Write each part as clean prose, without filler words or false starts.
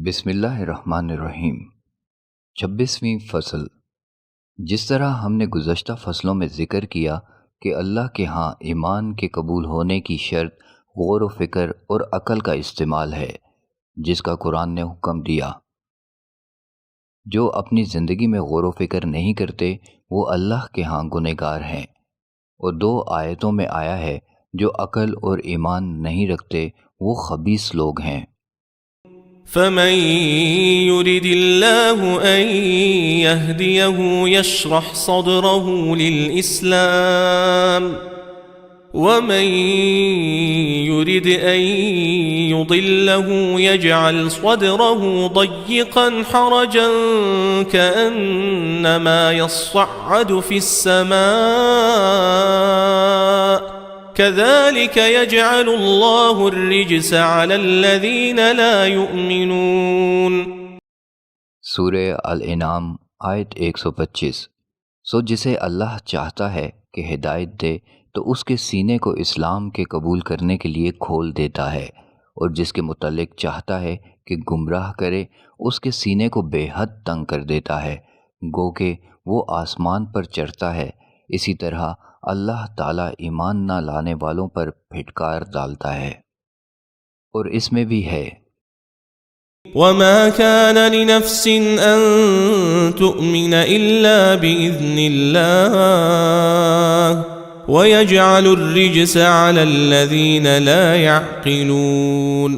بسم اللہ الرحمن الرحیم۔ 26ویں فصل۔ جس طرح ہم نے گزشتہ فصلوں میں ذکر کیا کہ اللہ کے ہاں ایمان کے قبول ہونے کی شرط غور و فکر اور عقل کا استعمال ہے، جس کا قرآن نے حکم دیا۔ جو اپنی زندگی میں غور و فکر نہیں کرتے وہ اللہ کے ہاں گنہگار ہیں، اور 2 آیتوں میں آیا ہے جو عقل اور ایمان نہیں رکھتے وہ خبیث لوگ ہیں۔ فمن يرد الله أن يهديه يشرح صدره للإسلام ومن يرد أن يضله يجعل صدره ضيقا حرجا كأنما يصعد في السماء كذلك يجعل الله الرجس على الذين لا يؤمنون۔ سورہ الانعام آیت 125۔ سو جسے اللہ چاہتا ہے کہ ہدایت دے تو اس کے سینے کو اسلام کے قبول کرنے کے لیے کھول دیتا ہے، اور جس کے متعلق چاہتا ہے کہ گمراہ کرے اس کے سینے کو بے حد تنگ کر دیتا ہے، گو کہ وہ آسمان پر چڑھتا ہے۔ اسی طرح اللہ تعالیٰ ایمان نہ لانے والوں پر پھٹکار ڈالتا ہے۔ اور اس میں بھی ہے وَمَا كَانَ لِنَفْسٍ أَن تُؤْمِنَ إِلَّا بِإِذْنِ اللَّهِ وَيَجْعَلُ الرِّجْسَ عَلَى الَّذِينَ لَا يَعْقِلُونَ۔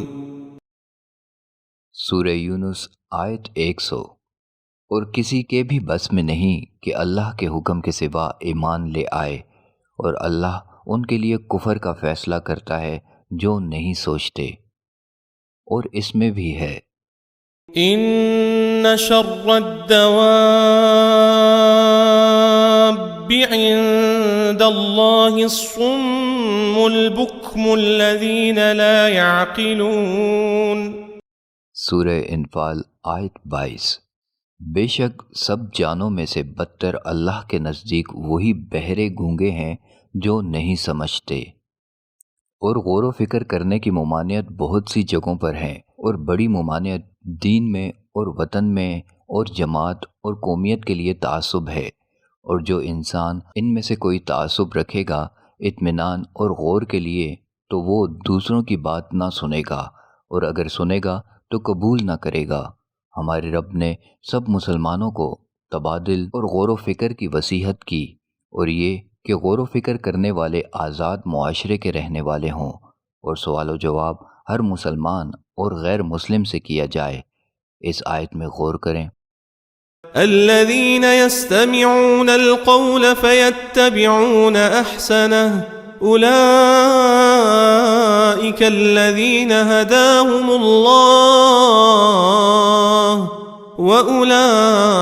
سورہ یونس آیت 100۔ اور کسی کے بھی بس میں نہیں کہ اللہ کے حکم کے سوا ایمان لے آئے، اور اللہ ان کے لیے کفر کا فیصلہ کرتا ہے جو نہیں سوچتے۔ اور اس میں بھی ہے ان شر الدواب عند اللہ الصم البکم الذین لا يعقلون۔ سورہ انفال آیت 22۔ بے شک سب جانوں میں سے بدتر اللہ کے نزدیک وہی بہرے گونگے ہیں جو نہیں سمجھتے۔ اور غور و فکر کرنے کی ممانعت بہت سی جگہوں پر ہیں، اور بڑی ممانعت دین میں اور وطن میں اور جماعت اور قومیت کے لیے تعصب ہے۔ اور جو انسان ان میں سے کوئی تعصب رکھے گا اطمینان اور غور کے لیے تو وہ دوسروں کی بات نہ سنے گا، اور اگر سنے گا تو قبول نہ کرے گا۔ ہمارے رب نے سب مسلمانوں کو تبادل اور غور و فکر کی وصیت کی، اور یہ کہ غور و فکر کرنے والے آزاد معاشرے کے رہنے والے ہوں، اور سوال و جواب ہر مسلمان اور غیر مسلم سے کیا جائے۔ اس آیت میں غور کریں۔ الذين يستمعون القول فيتبعون احسنه اولئك الذين هداهم الله واولئك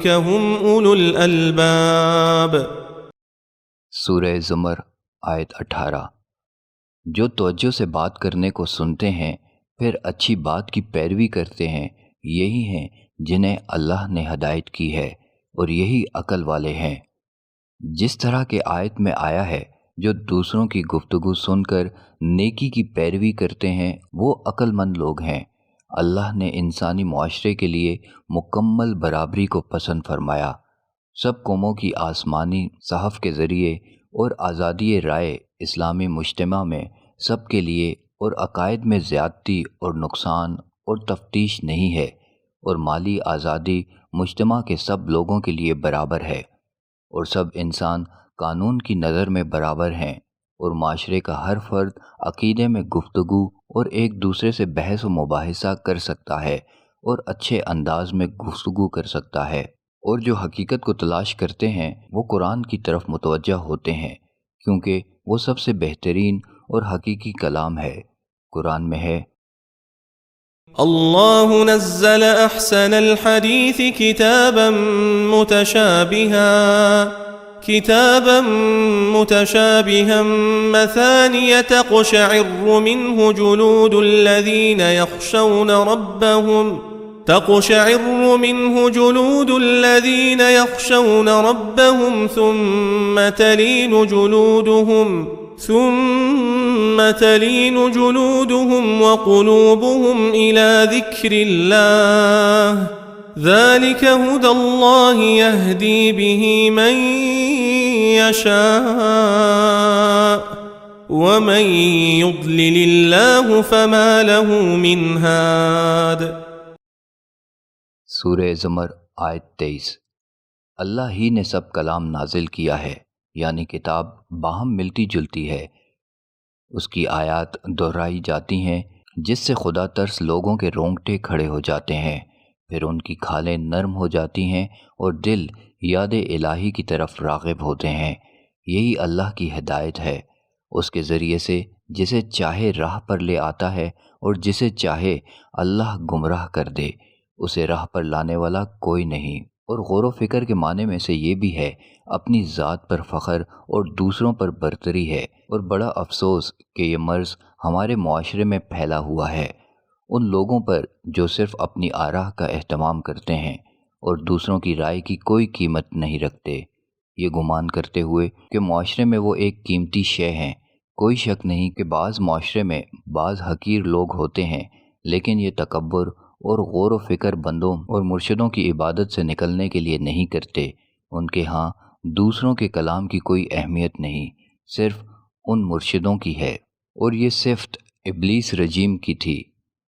هم اولو الالباب۔ سورہ زمر آیت 18۔ جو توجہ سے بات کرنے کو سنتے ہیں پھر اچھی بات کی پیروی کرتے ہیں، یہی ہیں جنہیں اللہ نے ہدایت کی ہے، اور یہی عقل والے ہیں۔ جس طرح کے آیت میں آیا ہے جو دوسروں کی گفتگو سن کر نیکی کی پیروی کرتے ہیں وہ عقل مند لوگ ہیں۔ اللہ نے انسانی معاشرے کے لیے مکمل برابری کو پسند فرمایا۔ سب قوموں کی آسمانی صحف کے ذریعے اور آزادی رائے اسلامی مجتمع میں سب کے لیے، اور عقائد میں زیادتی اور نقصان اور تفتیش نہیں ہے، اور مالی آزادی مجتمع کے سب لوگوں کے لیے برابر ہے، اور سب انسان قانون کی نظر میں برابر ہیں، اور معاشرے کا ہر فرد عقیدے میں گفتگو اور ایک دوسرے سے بحث و مباحثہ کر سکتا ہے، اور اچھے انداز میں گفتگو کر سکتا ہے، اور جو حقیقت کو تلاش کرتے ہیں وہ قرآن کی طرف متوجہ ہوتے ہیں، کیونکہ وہ سب سے بہترین اور حقیقی کلام ہے۔ قرآن میں ہے اللہ نزل احسن الحدیث کتابا متشابها مثانیہ تقشعر منه جلود الذین يخشون ربهم ثم تلين جلودهم ثم تلين جلودهم وقلوبهم إلى ذكر الله ذلك هدى الله يهدي به من يشاء ومن يضلل الله فما له من هاد۔ سورہ زمر آیت 23۔ اللہ ہی نے سب کلام نازل کیا ہے، یعنی کتاب باہم ملتی جلتی ہے، اس کی آیات دہرائی جاتی ہیں جس سے خدا ترس لوگوں کے رونگٹے کھڑے ہو جاتے ہیں، پھر ان کی کھالیں نرم ہو جاتی ہیں اور دل یاد الہی کی طرف راغب ہوتے ہیں۔ یہی اللہ کی ہدایت ہے، اس کے ذریعے سے جسے چاہے راہ پر لے آتا ہے اور جسے چاہے اللہ گمراہ کر دے، اسے راہ پر لانے والا کوئی نہیں۔ اور غور و فکر کے معنی میں سے یہ بھی ہے اپنی ذات پر فخر اور دوسروں پر برتری ہے، اور بڑا افسوس کہ یہ مرض ہمارے معاشرے میں پھیلا ہوا ہے، ان لوگوں پر جو صرف اپنی آراہ کا اہتمام کرتے ہیں اور دوسروں کی رائے کی کوئی قیمت نہیں رکھتے، یہ گمان کرتے ہوئے کہ معاشرے میں وہ ایک قیمتی شے ہیں۔ کوئی شک نہیں کہ بعض معاشرے میں بعض حقیر لوگ ہوتے ہیں، لیکن یہ تکبر اور غور و فکر بندوں اور مرشدوں کی عبادت سے نکلنے کے لیے نہیں کرتے۔ ان کے ہاں دوسروں کے کلام کی کوئی اہمیت نہیں، صرف ان مرشدوں کی ہے، اور یہ صفت ابلیس رجیم کی تھی۔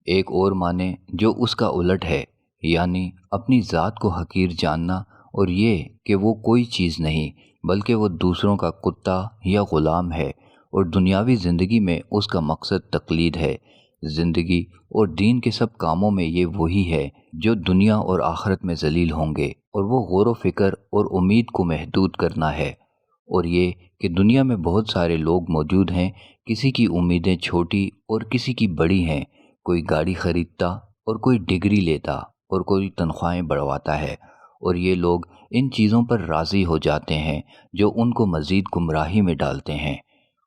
ایک اور معنی جو اس کا الٹ ہے، یعنی اپنی ذات کو حقیر جاننا، اور یہ کہ وہ کوئی چیز نہیں بلکہ وہ دوسروں کا کتا یا غلام ہے، اور دنیاوی زندگی میں اس کا مقصد تقلید ہے۔ زندگی اور دین کے سب کاموں میں یہ وہی ہے جو دنیا اور آخرت میں ذلیل ہوں گے، اور وہ غور و فکر اور امید کو محدود کرنا ہے، اور یہ کہ دنیا میں بہت سارے لوگ موجود ہیں، کسی کی امیدیں چھوٹی اور کسی کی بڑی ہیں، کوئی گاڑی خریدتا اور کوئی ڈگری لیتا اور کوئی تنخواہیں بڑھواتا ہے، اور یہ لوگ ان چیزوں پر راضی ہو جاتے ہیں جو ان کو مزید گمراہی میں ڈالتے ہیں،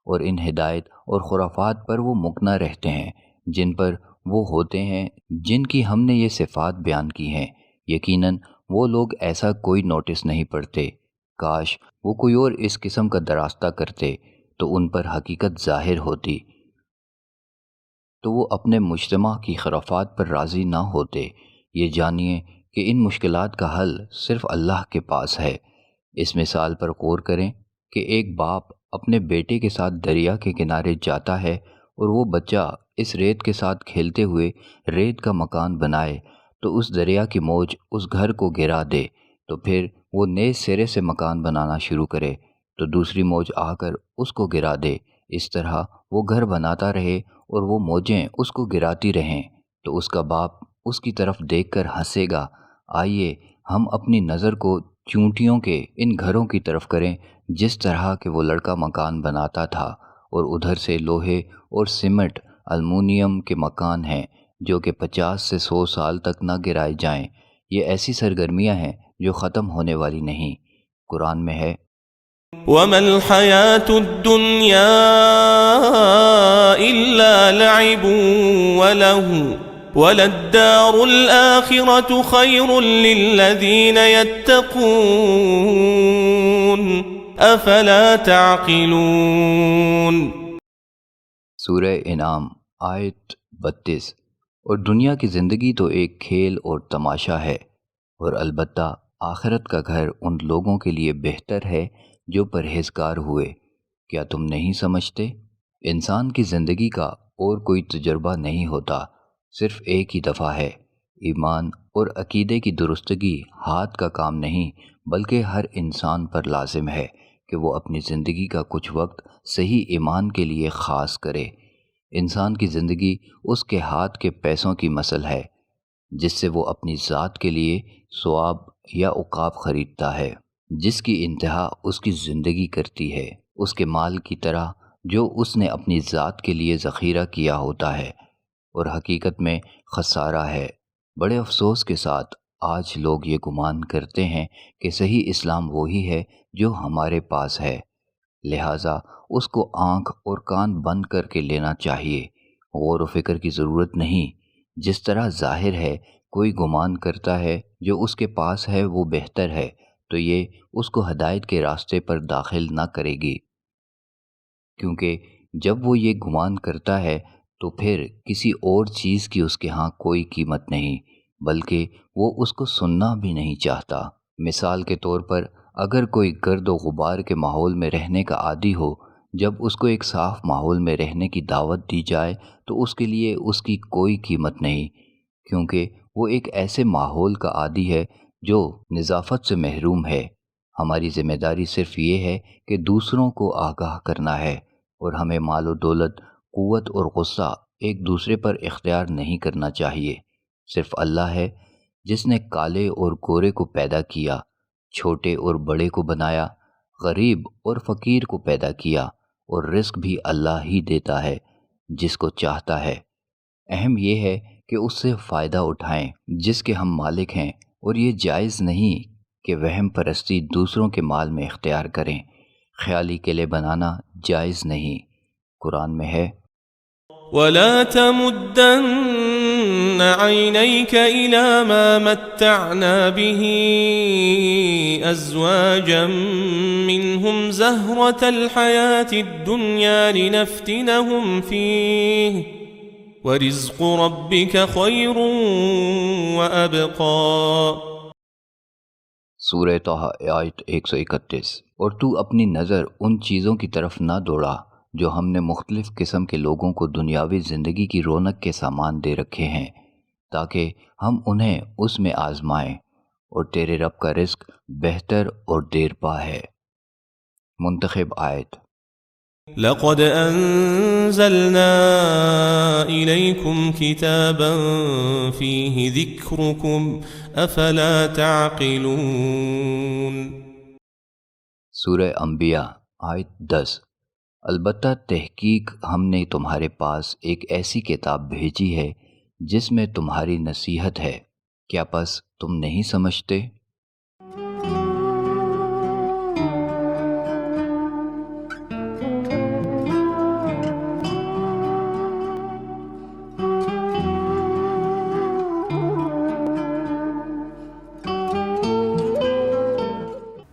اور ان ہدایت اور خرافات پر وہ مکنا رہتے ہیں جن پر وہ ہوتے ہیں جن کی ہم نے یہ صفات بیان کی ہیں۔ یقیناً وہ لوگ ایسا کوئی نوٹس نہیں پڑھتے، کاش وہ کوئی اور اس قسم کا دراستہ کرتے تو ان پر حقیقت ظاہر ہوتی، تو وہ اپنے مجتمع کی خرافات پر راضی نہ ہوتے۔ یہ جانیے کہ ان مشکلات کا حل صرف اللہ کے پاس ہے۔ اس مثال پر غور کریں کہ ایک باپ اپنے بیٹے کے ساتھ دریا کے کنارے جاتا ہے اور وہ بچہ اس ریت کے ساتھ کھیلتے ہوئے ریت کا مکان بنائے تو اس دریا کی موج اس گھر کو گرا دے، تو پھر وہ نئے سرے سے مکان بنانا شروع کرے تو دوسری موج آ کر اس کو گرا دے۔ اس طرح وہ گھر بناتا رہے اور وہ موجیں اس کو گراتی رہیں، تو اس کا باپ اس کی طرف دیکھ کر ہنسے گا۔ آئیے ہم اپنی نظر کو چونٹیوں کے ان گھروں کی طرف کریں جس طرح کہ وہ لڑکا مکان بناتا تھا، اور ادھر سے لوہے اور سیمنٹ المونیم کے مکان ہیں جو کہ 50 سے 100 سال تک نہ گرائے جائیں۔ یہ ایسی سرگرمیاں ہیں جو ختم ہونے والی نہیں۔ قرآن میں ہے وَمَا الْحَيَاةُ الدُّنْيَا إِلَّا لَعِبٌ وَلَهْوٌ وَلَلدَّارُ الْآخِرَةُ خَيْرٌ لِّلَّذِينَ يَتَّقُونَ أَفَلَا تَعْقِلُونَ۔ سورہ انعام آیت 32۔ اور دنیا کی زندگی تو ایک کھیل اور تماشا ہے، اور البتہ آخرت کا گھر ان لوگوں کے لیے بہتر ہے جو پرہیزگار ہوئے۔ کیا تم نہیں سمجھتے؟ انسان کی زندگی کا اور کوئی تجربہ نہیں ہوتا، صرف ایک ہی دفعہ ہے۔ ایمان اور عقیدے کی درستگی ہاتھ کا کام نہیں، بلکہ ہر انسان پر لازم ہے کہ وہ اپنی زندگی کا کچھ وقت صحیح ایمان کے لیے خاص کرے۔ انسان کی زندگی اس کے ہاتھ کے پیسوں کی مثل ہے جس سے وہ اپنی ذات کے لیے ثواب یا عقاب خریدتا ہے، جس کی انتہا اس کی زندگی کرتی ہے، اس کے مال کی طرح جو اس نے اپنی ذات کے لیے ذخیرہ کیا ہوتا ہے، اور حقیقت میں خسارہ ہے۔ بڑے افسوس کے ساتھ آج لوگ یہ گمان کرتے ہیں کہ صحیح اسلام وہی ہے جو ہمارے پاس ہے، لہٰذا اس کو آنکھ اور کان بند کر کے لینا چاہیے۔ غور و فکر کی ضرورت نہیں۔ جس طرح ظاہر ہے کوئی گمان کرتا ہے جو اس کے پاس ہے وہ بہتر ہے، تو یہ اس کو ہدایت کے راستے پر داخل نہ کرے گی۔ کیونکہ جب وہ یہ گمان کرتا ہے تو پھر کسی اور چیز کی اس کے ہاں کوئی قیمت نہیں، بلکہ وہ اس کو سننا بھی نہیں چاہتا۔ مثال کے طور پر اگر کوئی گرد و غبار کے ماحول میں رہنے کا عادی ہو، جب اس کو ایک صاف ماحول میں رہنے کی دعوت دی جائے تو اس کے لیے اس کی کوئی قیمت نہیں، کیونکہ وہ ایک ایسے ماحول کا عادی ہے جو نظافت سے محروم ہے۔ ہماری ذمہ داری صرف یہ ہے کہ دوسروں کو آگاہ کرنا ہے، اور ہمیں مال و دولت، قوت اور غصہ ایک دوسرے پر اختیار نہیں کرنا چاہیے۔ صرف اللہ ہے جس نے کالے اور گورے کو پیدا کیا، چھوٹے اور بڑے کو بنایا، غریب اور فقیر کو پیدا کیا، اور رزق بھی اللہ ہی دیتا ہے جس کو چاہتا ہے۔ اہم یہ ہے کہ اس سے فائدہ اٹھائیں جس کے ہم مالک ہیں، اور یہ جائز نہیں کہ وہم پرستی دوسروں کے مال میں اختیار کریں۔ خیالی قلعے بنانا جائز نہیں۔ قرآن میں ہے، ولا تمدن عينيك إلى ما متعنا به أزواجا منهم زهرة الحياة الدنيا لنفتنهم فيه ورزق ربك خير وأبقى۔ سورہ طٰہٰ آیت 131۔ اور تو اپنی نظر ان چیزوں کی طرف نہ دوڑا جو ہم نے مختلف قسم کے لوگوں کو دنیاوی زندگی کی رونق کے سامان دے رکھے ہیں، تاکہ ہم انہیں اس میں آزمائیں، اور تیرے رب کا رزق بہتر اور دیر پا ہے۔ منتخب آیت۔ لقد أنزلنا إليكم كتابا فيه ذكركم أفلا تعقلون۔ سورہ انبیاء آیت 10۔ البتہ تحقیق ہم نے تمہارے پاس ایک ایسی کتاب بھیجی ہے جس میں تمہاری نصیحت ہے، کیا پس تم نہیں سمجھتے؟